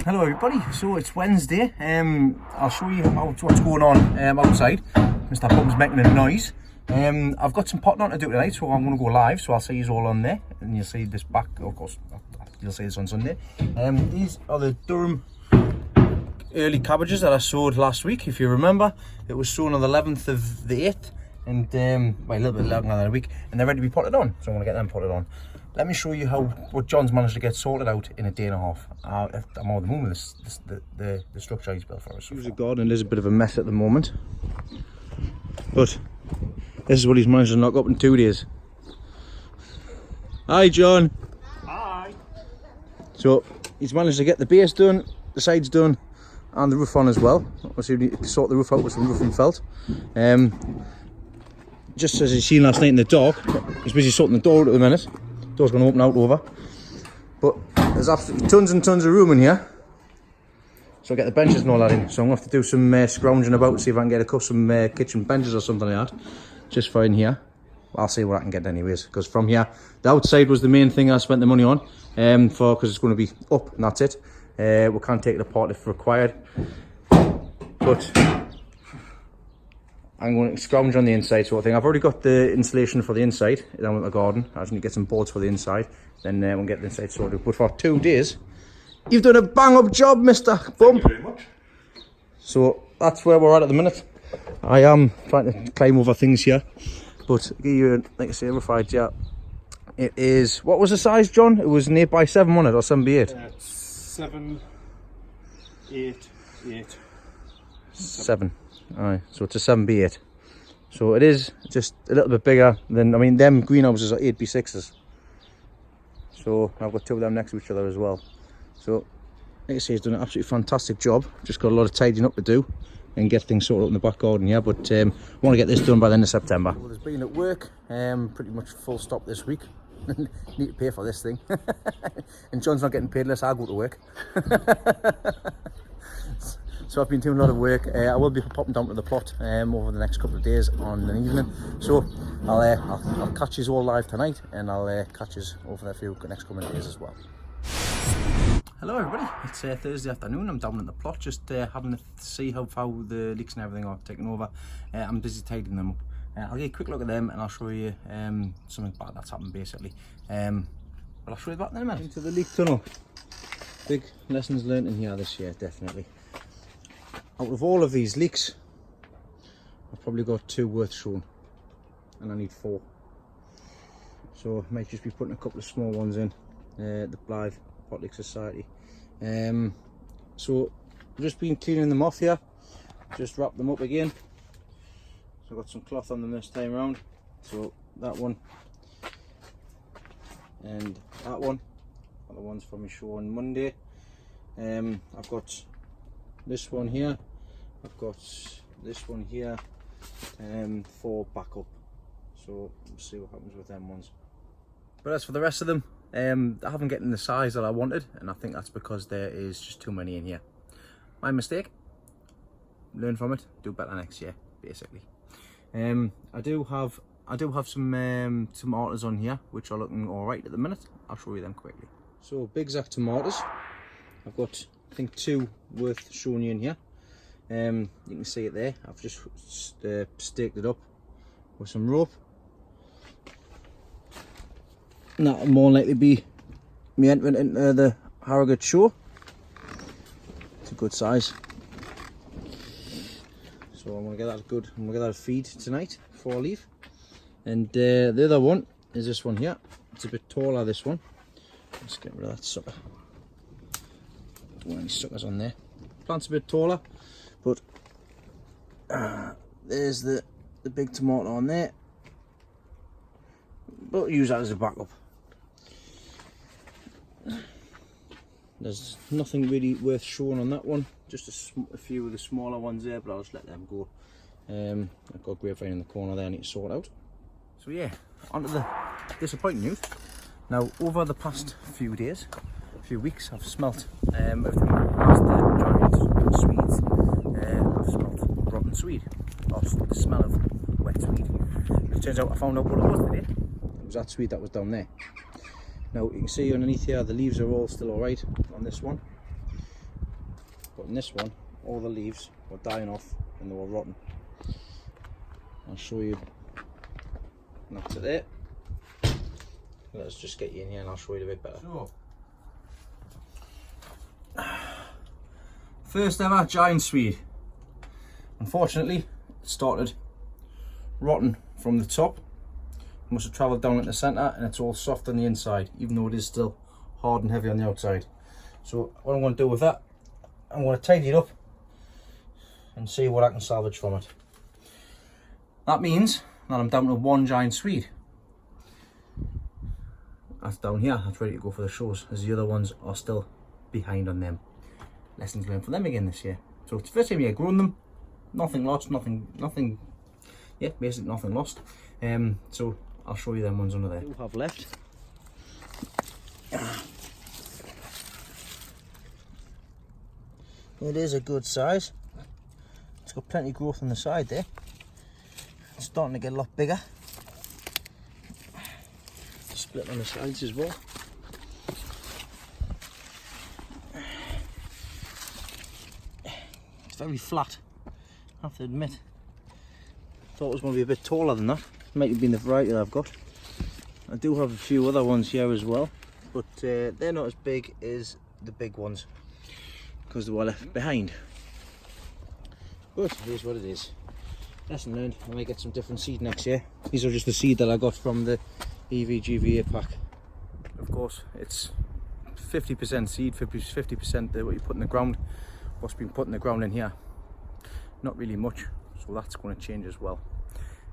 Hello everybody, so it's Wednesday. I'll show you what's going on outside. Mr. Bum's making a noise. I've got some potting on to do tonight, so I'm going to go live, so I'll see you all on there, and you'll see this back, of course, you'll see this on Sunday. These are the Durham early cabbages that I sowed last week. If you remember, it was sown on the 11th of the 8th, and well, a little bit longer than a week, and they're ready to be potted on, so I'm going to get them potted on. Let me show you what John's managed to get sorted out in a day and a half. I'm on the moon with the structure he's built for us. The garden is a bit of a mess at the moment, but this is what he's managed to knock up in 2 days. Hi John. Hi. So he's managed to get the base done, the sides done, and the roof on as well. Obviously we need to sort the roof out with some roofing felt. Just as you seen last night in the dark, he's busy sorting the door out at the minute. Door's going to open out over, but there's absolutely tons and tons of room in here, so I'll get the benches and all that in. So I'm going to have to do some scrounging about, see if I can get a custom kitchen benches or something like that just for in here. I'll see what I can get anyways, because from here the outside was the main thing I spent the money on, because it's going to be up and that's it. We can't take it apart if required, but I'm going to scrounge on the inside sort of thing. I've already got the insulation for the inside down at the garden. I just need to get some boards for the inside, then we'll get the inside sorted. But for 2 days, you've done a bang up job, Mr. Bum. Thank you very much. So that's where we're at the minute. I am trying to climb over things here, but to give you, like I say, a rough idea, it is, what was the size, John? It was an 8x7, wasn't it, or 7x8? 7, 8, 8. 7. Alright, so it's a 7x8. So it is just a little bit bigger than, I mean, them greenhouses are 8x6s. So I've got 2 of them next to each other as well. So, like I say, he's done an absolutely fantastic job. Just got a lot of tidying up to do and get things sorted up in the back garden here. But I want to get this done by the end of September. Well, there's been at work, pretty much full stop this week. Need to pay for this thing. And John's not getting paid unless I go to work. So I've been doing a lot of work. I will be popping down to the plot over the next couple of days on an evening. So I'll catch you all live tonight, and I'll catch you over the few next coming days as well. Hello everybody, it's Thursday afternoon. I'm down at the plot, just having to see how the leeks and everything are taking over. I'm busy tidying them up. I'll get a quick look at them and I'll show you something bad that's happened basically. But I'll show you that in a minute. Into the leek tunnel. Big lessons learned in here this year, definitely. Out of all of these leeks, I've probably got 2 worth shown, and I need 4. So I might just be putting a couple of small ones in the Blythe Pot Leek Society. So I've just been cleaning them off here, just wrap them up again. So I've got some cloth on them this time around. So that one and that one are the ones for me show on Monday. I've got this one here, I've got this one here, for backup. So we'll see what happens with them ones. But as for the rest of them, I haven't gotten the size that I wanted, and I think that's because there is just too many in here. My mistake. Learn from it, do better next year, basically. I do have some tomatoes on here which are looking alright at the minute. I'll show you them quickly. So big Zac tomatoes. I've got, I think, 2 worth showing you in here. You can see it there. I've just staked it up with some rope, and that'll more likely be me entering into the Harrogate show. It's a good size, so I'm gonna get that good. I'm gonna get that a feed tonight before I leave. And the other one is this one here. It's a bit taller, this one. Let's get rid of that sucker. Don't want any suckers on there. Plant's a bit taller, but there's the big tomato on there, but use that as a backup. There's nothing really worth showing on that one, just a few of the smaller ones there, but I'll just let them go. I've got grapevine in the corner there I need to sort out. So yeah, on to the disappointing news. Now, over the past few days, few weeks, I've smelt everything past the giant Swedes. I've smelt rotten Swede, or the smell of wet Swede. It turns out I found out what it was today. It was that Swede that was down there. Now you can see underneath here the leaves are all still alright on this one. But in this one, all the leaves were dying off and they were rotten. I'll show you. That's it there. Let's just get you in here and I'll show you a bit better. So, first ever giant swede. Unfortunately, it started rotten from the top. Must have travelled down at the centre and it's all soft on the inside, even though it is still hard and heavy on the outside. So what I'm going to do with that, I'm going to tidy it up and see what I can salvage from it. That means that I'm down to one giant swede. That's down here, that's ready to go for the shows, as the other ones are still behind on them. Lessons learned for them again this year. So it's the first time you're growing them, nothing lost, nothing, yeah, basically nothing lost. So I'll show you them ones under there. What we have left. It is a good size. It's got plenty of growth on the side there. It's starting to get a lot bigger. Split on the sides as well. It's very flat, I have to admit. Thought it was going to be a bit taller than that. Might have been the variety that I've got. I do have a few other ones here as well, but they're not as big as the big ones because they were left behind. But it is what it is. Lesson learned. I might get some different seed next year. These are just the seed that I got from the EVGVA pack. Of course, it's 50% seed, 50% what you put in the ground. What's been put in the ground in here? Not really much, so that's going to change as well.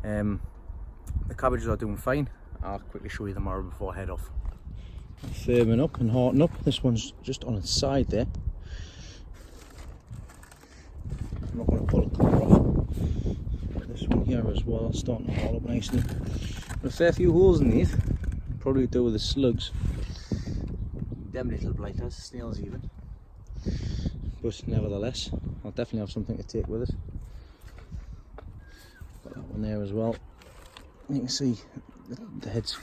The cabbages are doing fine. I'll quickly show you the marrow before I head off. Firming up and hearting up. This one's just on its side there. I'm not going to pull the cover off. This one here as well, starting to heart up nicely. Got a fair few holes in these. Probably do with the slugs. Them little blighters, snails even. But nevertheless, I'll definitely have something to take with it. Got that one there as well. You can see the heads.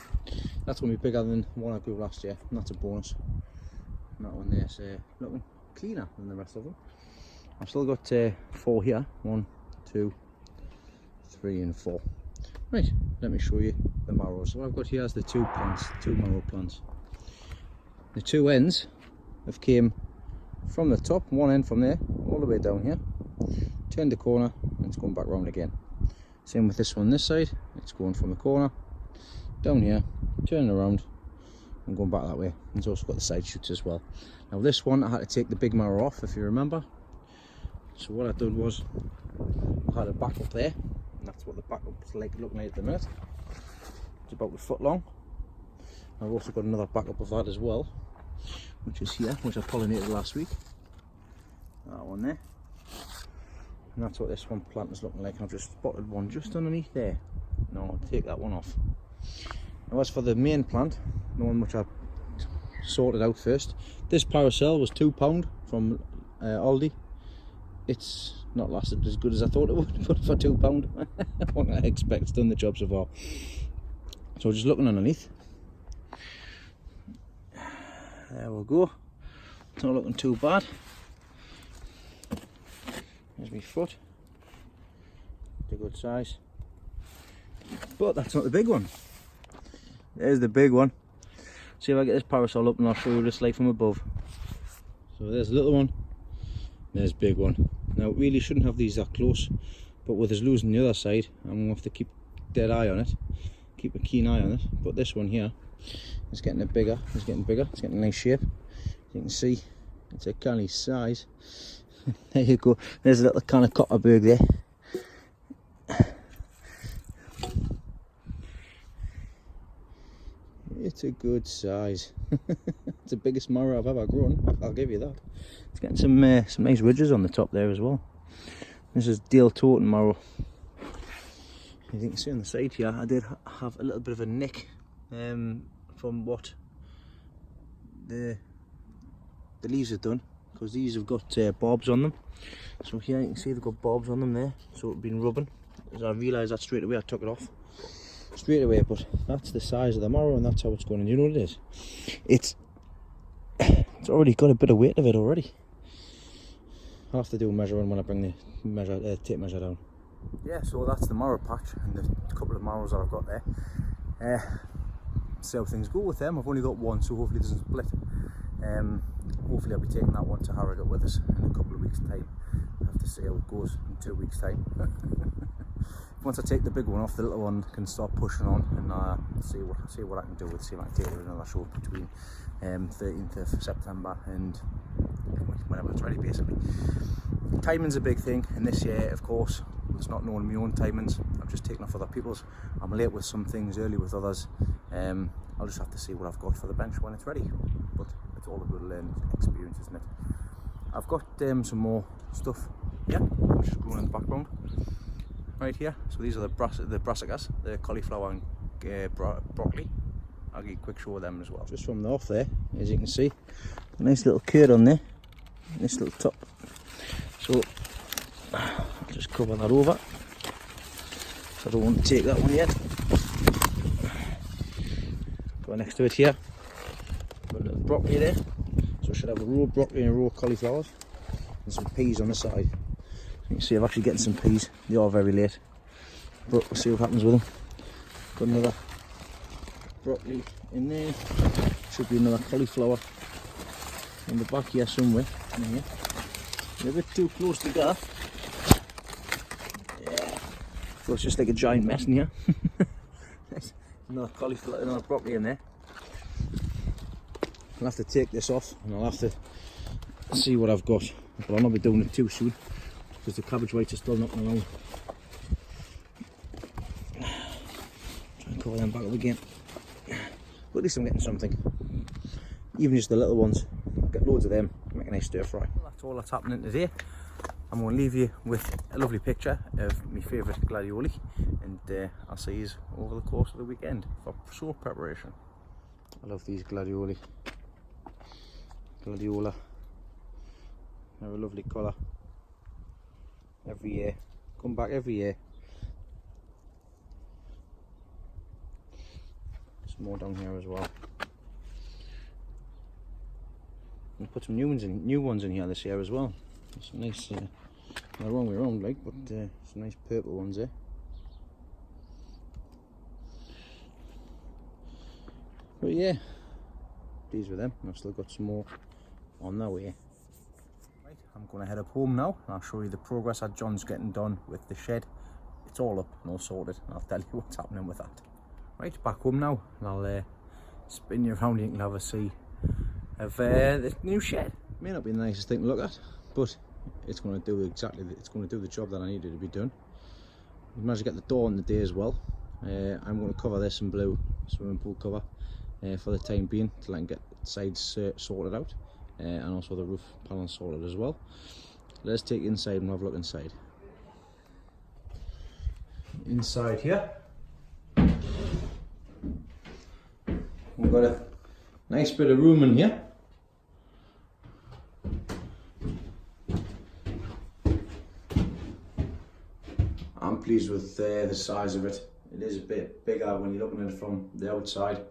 That's going to be bigger than the one I grew last year, and that's a bonus. And that one there's looking cleaner than the rest of them. I've still got 4 here. 1, 2, 3 and 4. Right, let me show you the marrows. So what I've got here is the 2 plants, 2 marrow plants. The 2 ends have came from the top, one end from there, all the way down here. Turned the corner and it's going back round again. Same with this one this side, it's going from the corner, down here, turning around and going back that way. And it's also got the side shoots as well. Now this one I had to take the big marrow off, if you remember. So what I done was, I had a back up there, and that's what the back up's like looking like at the minute. It's about a foot long. I've also got another backup of that as well, which is here, which I pollinated last week. That one there. And that's what this one plant is looking like. I've just spotted one just underneath there. No, I'll take that one off. Now as for the main plant, the one which I sorted out first, this paracel was £2 from Aldi. It's not lasted as good as I thought it would, but for £2, what I expect, it's done the job so far. So just looking underneath. There we go. It's not looking too bad. There's my foot. It's a good size. But that's not the big one. There's the big one. See if I get this parasol up and I'll show you what it's like from above. So there's the little one. There's the big one. Now really shouldn't have these that close, but with us losing the other side, I'm going to have to keep a dead eye on it. Keep a keen eye on it. But this one here is getting bigger. It's getting bigger. It's getting a nice shape. You can see it's a canny size. There you go. There's a little kind of copperberg there. It's a good size. It's the biggest marrow I've ever grown. I'll give you that. It's getting some nice ridges on the top there as well. This is Dale Toten marrow. As you can see on the side here, I did have a little bit of a nick from what the leaves have done, because these have got barbs on them. So here you can see they've got barbs on them there, so it's been rubbing. As I realised that straight away, I took it off straight away. But that's the size of the marrow, and that's how it's going. And you know what it is? It's already got a bit of weight of it already. I'll have to do a measuring when I bring the tape measure down. Yeah, so that's the marrow patch and the couple of marrows that I've got there. See how things go with them. I've only got one, so hopefully it doesn't split. Hopefully I'll be taking that one to Harrogate with us in a couple of weeks' time. I have to see how it goes in 2 weeks' time. Once I take the big one off, the little one can start pushing on and see what I can do with. See if I can take it another show between 13th of September and whenever it's ready, basically. Timing's a big thing, and this year, of course, it's not knowing my own timings. I've just taken off other people's. I'm late with some things, early with others. I'll just have to see what I've got for the bench when it's ready. But it's all a good learning experience, isn't it? I've got some more stuff here, which is growing in the background, right here. So these are the brassicas, the cauliflower and broccoli. I'll give you a quick show of them as well. Just from the off there, as you can see, a nice little curd on there, nice little top. So I'll just cover that over. So I don't want to take that one yet. Go next to it here. Got a little broccoli there. So I should have a row of broccoli and a row of cauliflowers and some peas on the side. You can see I'm actually getting some peas. They are very late, but we'll see what happens with them. Got another broccoli in there. Should be another cauliflower in the back here somewhere. In here. They're a bit too close together. Yeah. So it's just like a giant mess in here. Another cauliflower, another broccoli in there. I'll have to take this off and I'll have to see what I've got. But I'll not be doing it too soon because the cabbage whites are still knocking around. Try and cover them back up again. But at least I'm getting something. Even just the little ones. Get loads of them, make a nice stir fry. Well, that's all that's happening today. I'm going to leave you with a lovely picture of my favourite gladioli, and I'll see you over the course of the weekend for show preparation. I love these gladiola. They're a lovely colour. Every year, come back every year. Some more down here as well. And put some new ones in here this year as well. It's a nice, the wrong way around, like, but some nice purple ones there. But yeah, these were them. I've still got some more on their way. Right, I'm going to head up home now, and I'll show you the progress that John's getting done with the shed. It's all up and all sorted, and I'll tell you what's happening with that. Right, back home now, and I'll spin you around. You can have a see of the new shed. May not be the nicest thing to look at, but it's going to do it's going to do the job that I needed to be done. We managed to get the door on the day as well. I'm going to cover this in blue swimming pool cover for the time being, till I can get the sides sorted out, and also the roof panel sorted as well. Let's take it inside and have a look inside. Inside here, we've got a nice bit of room in here. I'm pleased with the size of it. It is a bit bigger when you're looking at it from the outside.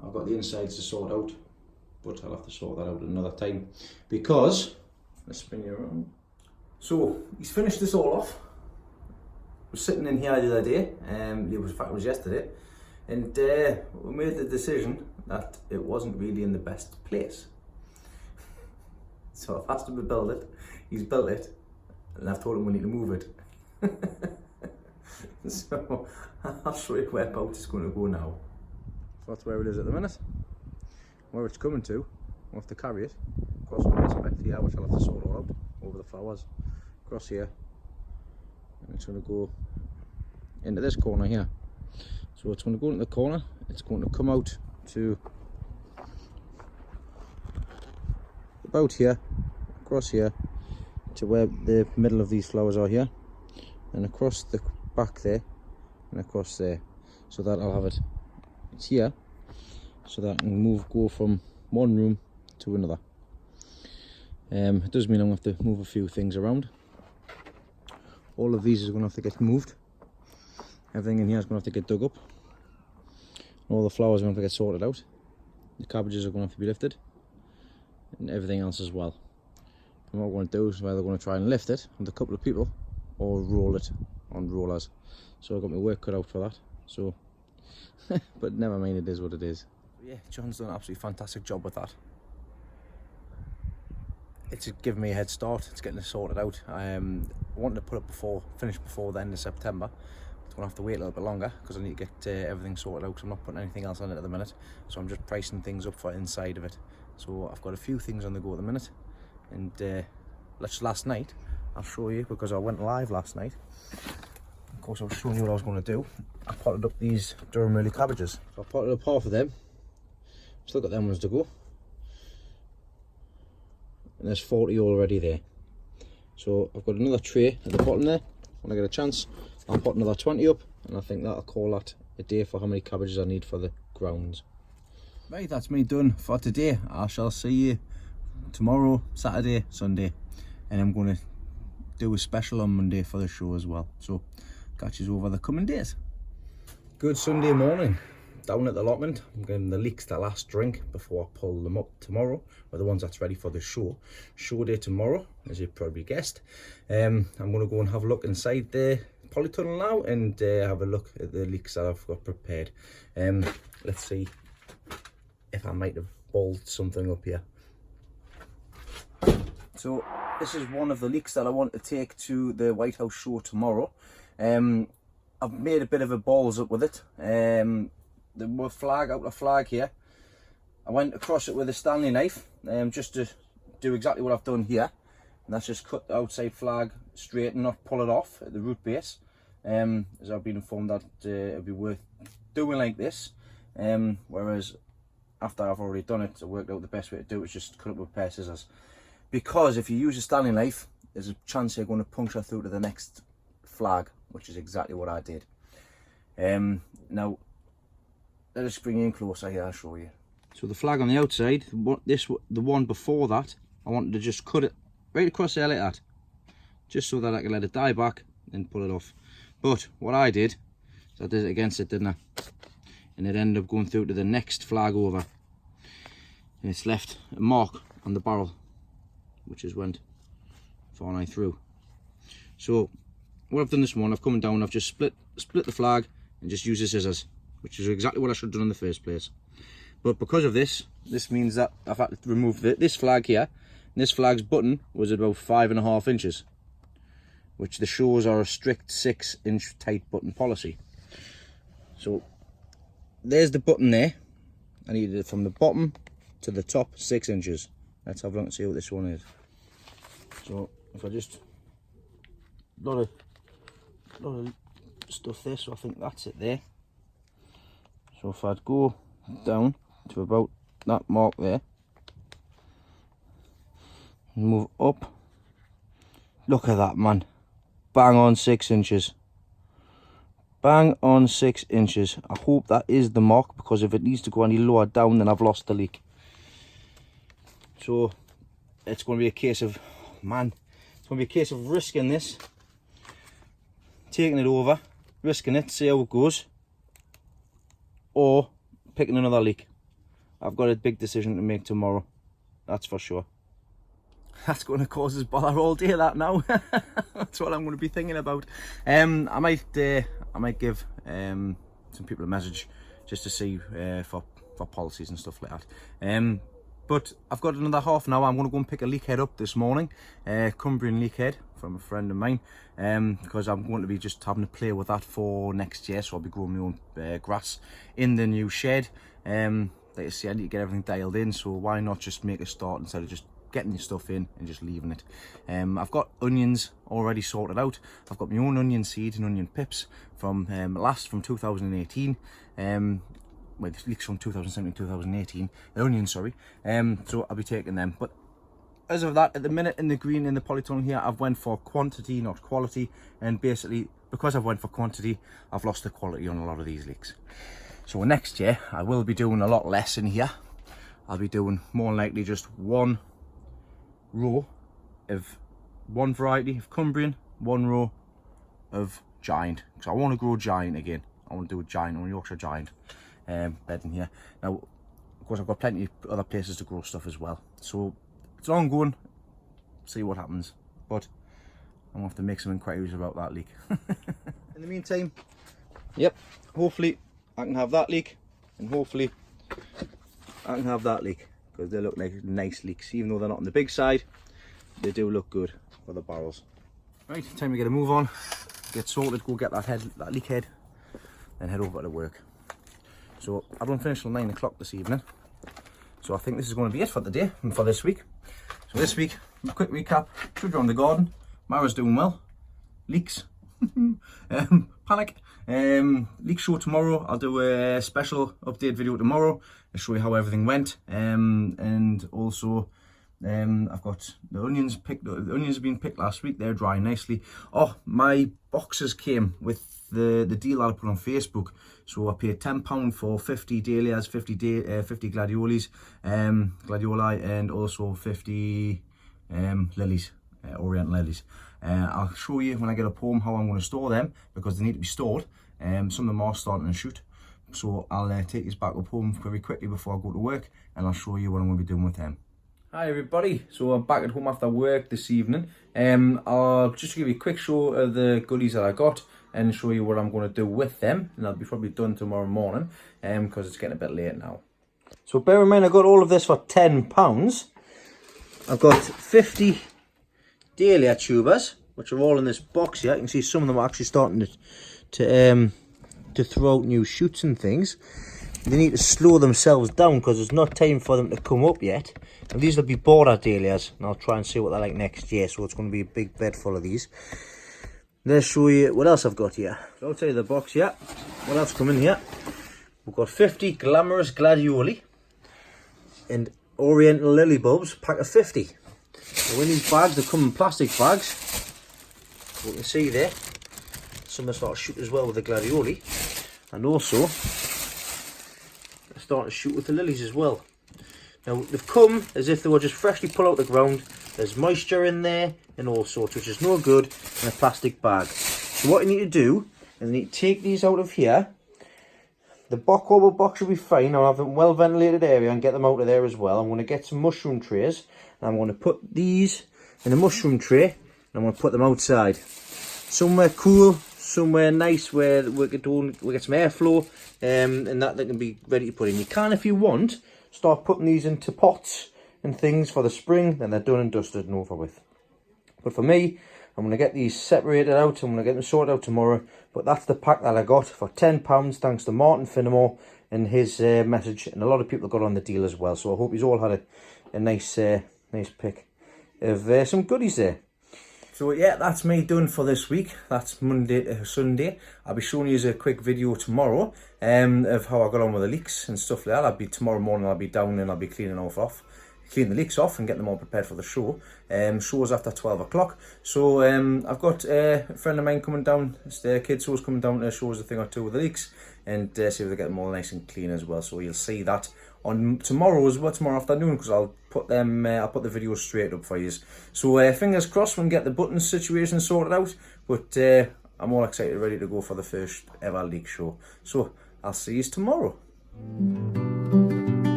I've got the insides to sort out, but I'll have to sort that out another time, because let's spin you around. So he's finished this all off. I was sitting in here the other day, in fact it was yesterday, and we made the decision that it wasn't really in the best place. So I've asked him to build it, he's built it, and I've told him we need to move it. So I'll show you whereabouts it's going to go now. So that's where it is at the minute. Where it's coming to, we'll have to carry it across on this bit here, which I'll have to sort all out over the flowers, across here, and it's going to go into this corner here. So it's going to go into the corner, it's going to come out to about here, across here to where the middle of these flowers are here, and across the back there, and across there, so that I'll have it here, so that I can go from one room to another. It does mean I'm going to have to move a few things around. All of these are going to have to get moved. Everything in here is going to have to get dug up. All the flowers are going to have to get sorted out. The cabbages are going to have to be lifted, and everything else as well. And what we're going to do is whether we're going to try and lift it with a couple of people or roll it on rollers. So I've got my work cut out for that. So, but never mind, it is what it is. Yeah, John's done an absolutely fantastic job with that. It's given me a head start. It's getting it sorted out. I wanted to put it finish before the end of September. I'm going to have to wait a little bit longer because I need to get everything sorted out because I'm not putting anything else on it at the minute. So I'm just pricing things up for inside of it. So I've got a few things on the go at the minute. And last night, I'll show you because I went live last night. Of course, I was showing you what I was going to do. I potted up these Durham early cabbages. So I potted up half of them. Still got them ones to go. And there's 40 already there. So I've got another tray at the bottom there. When I get a chance, I'll put another 20 up, and I think that'll call that a day for how many cabbages I need for the grounds. Right, that's me done for today. I shall see you tomorrow, Saturday, Sunday, and I'm going to do a special on Monday for the show as well. So catch you over the coming days. Good Sunday morning. Down at the allotment, I'm giving the Leeks the last drink before I pull them up tomorrow, or the ones that's ready for the show. Show day tomorrow, as you probably guessed. I'm going to go and have a look inside the polytunnel now and have a look at the Leeks that I've got prepared. Let's see if I might have balled something up here. So this is one of the Leeks that I want to take to the White House show tomorrow. I've made a bit of a balls up with it. The flag out of flag here. I went across it with a Stanley knife just to do exactly what I've done here, and that's just cut the outside flag straight and not pull it off at the root base, as I've been informed that it'd be worth doing like this, whereas after I've already done it, I worked out the best way to do it is just cut it with a pair of scissors, because if you use a Stanley knife there's a chance you're going to puncture through to the next flag, which is exactly what I did. Now let us bring you in closer here, I'll show you. So the flag on the outside, the one before that, I wanted to just cut it right across there like that, just so that I can let it die back and pull it off. But what I did is I did it against it, didn't I? And it ended up going through to the next flag over, and it's left a mark on the barrel, which has went 4 through. So what I've done this morning, I've come down, I've just split the flag and just used the scissors, which is exactly what I should have done in the first place. But because of this means that I've had to remove this flag here, and this flag's button was about 5.5 inches, which the shows are a strict 6-inch tight button policy. So there's the button there. I needed it from the bottom to the top 6 inches. Let's have a look and see what this one is. So if I just lot of stuff there, so I think that's it there. So if I'd go down to about that mark there, and move up, look at that, man, bang on 6 inches, bang on 6 inches. I hope that is the mark, because if it needs to go any lower down then I've lost the leek. So it's going to be a case of, it's going to be a case of risking this, taking it over, risking it, see how it goes, or picking another leek. I've got a big decision to make tomorrow, that's for sure. That's going to cause us bother all day, that now. That's what I'm going to be thinking about. I might give some people a message just to see for policies and stuff like that. But I've got another half now. I'm going to go and pick a leek head up this morning, Cumbrian leek head from a friend of mine, because I'm going to be just having to play with that for next year. So I'll be growing my own grass in the new shed. Like I say, I need to get everything dialed in, so why not just make a start instead of just getting your stuff in and just leaving it. I've got onions already sorted out. I've got my own onion seeds and onion pips from 2018. Well, the leeks from 2017, 2018, the onions, sorry. So I'll be taking them. But as of that, at the minute in the green, in the polytunnel here, I've went for quantity, not quality. And basically, because I've went for quantity, I've lost the quality on a lot of these leeks. So next year, I will be doing a lot less in here. I'll be doing more likely just one row of one variety of Cumbrian, one row of Giant. So I want to grow Giant again. I want to do a Giant or a Yorkshire Giant bed in here. Now, of course, I've got plenty of other places to grow stuff as well. So it's ongoing. see what happens. But I'm going to have to make some inquiries about that leak. In the meantime, yep, hopefully I can have that leak, and hopefully I can have that leak, because they look like nice leaks. Even though they're not on the big side, they do look good for the barrels. Right, time to get a move on, get sorted, go get that leak head, then head over to work. So I don't finish till 9 o'clock this evening. So I think this is going to be it for the day and for this week. So this week, a quick recap, should around the garden, Marrow's doing well, leaks, panic, leak show tomorrow. I'll do a special update video tomorrow to show you how everything went, and also I've got the onions picked. The onions have been picked last week, they're drying nicely. Oh, my boxes came with the deal that I put on Facebook. So I paid £10 for 50 dahlias, 50 gladiolis, gladioli, and also 50 lilies, orient lilies. I'll show you when I get up home how I'm going to store them, because they need to be stored. Some of them are starting to shoot, so I'll take these back up home very quickly before I go to work, and I'll show you what I'm going to be doing with them. Hi everybody, so I'm back at home after work this evening. I'll just give you a quick show of the goodies that I got and show you what I'm going to do with them, and I'll be probably done tomorrow morning because it's getting a bit late now. So bear in mind, I got all of this for £10. I've got 50 dahlia tubers, which are all in this box here. You can see some of them are actually starting to throw out new shoots and things. They need to slow themselves down because there's not time for them to come up yet. And these will be border dahlias, and I'll try and see what they're like next year. So it's going to be a big bed full of these. Let's show you what else I've got here. So outside of the box here, what else come in here? We've got 50 glamorous gladioli and oriental lily bulbs, pack of 50. So in these bags, they come in plastic bags. You can see there, some are starting to shoot as well with the gladioli, and also they're starting to shoot with the lilies as well. Now they've come as if they were just freshly pulled out the ground. There's moisture in there and all sorts, which is no good in a plastic bag. So what you need to do is you need to take these out of here. The whole box will be fine. I'll have them well ventilated area and get them out of there as well. I'm going to get some mushroom trays, and I'm going to put these in a mushroom tray, and I'm going to put them outside. Somewhere cool, somewhere nice where we get some airflow, and that they can be ready to put in. You can, if you want, start putting these into pots and things for the spring, then they're done and dusted and over with. But for me, I'm going to get these separated out. I'm going to get them sorted out tomorrow. But that's the pack that I got for £10, thanks to Martin Finnemore and his message. And a lot of people got on the deal as well. So I hope you all had a nice pick of some goodies there. So yeah, that's me done for this week. That's Monday to Sunday. I'll be showing you a quick video tomorrow of how I got on with the leaks and stuff like that. Tomorrow morning I'll be down and I'll be clean the leaks off and get them all prepared for the show. Show's after 12 o'clock. So I've got a friend of mine coming down, the kids show's coming down to show us a thing or two with the leaks, and see if they get them all nice and clean as well. So you'll see that on tomorrow as well, tomorrow afternoon, because I'll put the videos straight up for you. So fingers crossed we can get the buttons situation sorted out, but I'm all excited, ready to go for the first ever leak show. So I'll see you tomorrow.